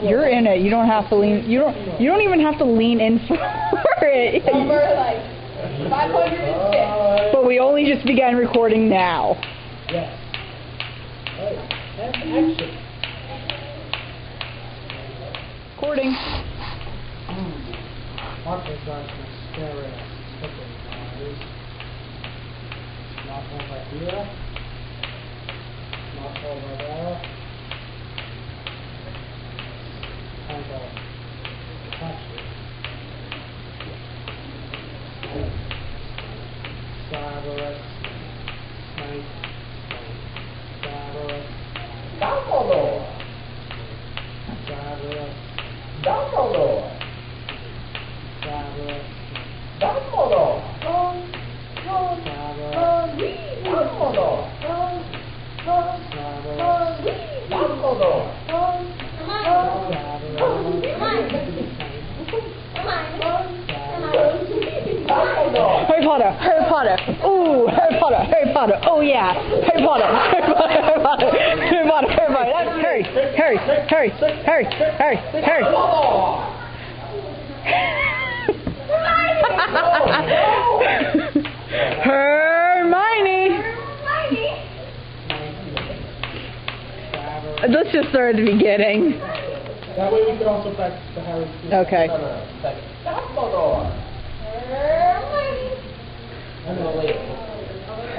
You're in it. You don't have to lean. You don't even have to lean in for it. Number like 506. But we only just began recording now. Yes. Right. And action. Recording. Marcus got some scary stickers. Not over here. Not over there. And touch it. Cerberus. Snake. Cerberus. Dumbledore. Cerberus. Dumbledore. Cerberus. Dumbledore. Cerberus. Dumbledore. Dumbledore. Harry Potter. Harry Potter. Ooh, Harry Potter. Harry Potter. Oh yeah. Harry Potter. Harry Potter. Harry Potter. Harry Potter. Harry Potter. That's Harry. Harry. Harry. Harry. Harry. Harry. Hermione. Let's just start at the beginning. That way we can also practice the Harry. Okay. Dumbledore.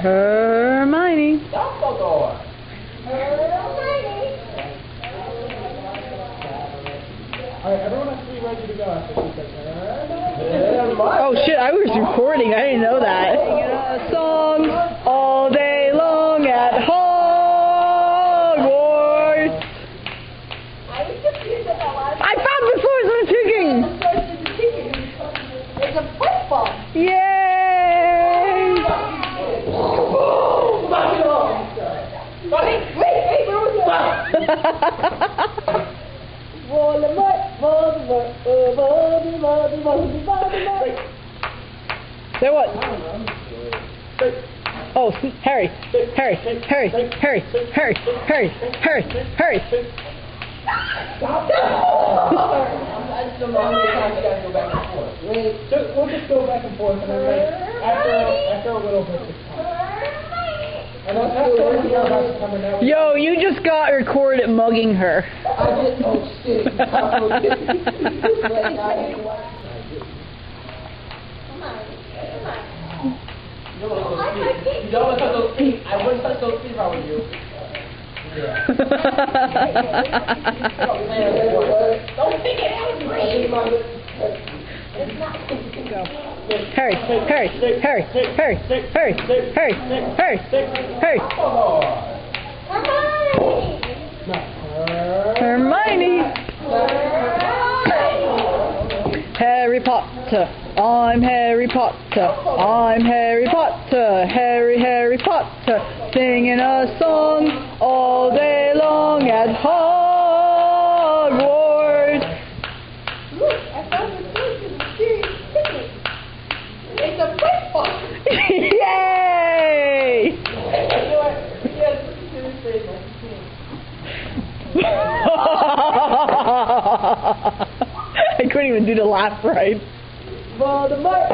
Hermione. Dumbledore. Alright, everyone has to be ready to go after she says Oh shit, I was recording. I didn't know that. Singing a song all day long at Hogwarts. I found the source of the ticking. It's a football. Yay! Wait, where was that? Voldemort. Say what? Oh, Harry. Harry. Harry. Harry. Harry. Harry. Harry. Harry. We'll just go back and forth, and then after a little bit this time. And after Yo, you just got recorded mugging her. Oh shit. You don't want to touch those feet. I wouldn't touch those feet if I were you. Don't pick it out, Go. Harry, Harry, Harry, Harry, Harry, Harry, Harry, Harry. Hermione. Harry Potter. I'm Harry Potter. I'm Harry Potter. Harry Potter. Singing a song all day long at Hogwarts. Look, I found the source of the serious picnic. It's a football. Yay! You know what? Yes, seriously, I couldn't even do the laugh right. Voldemort.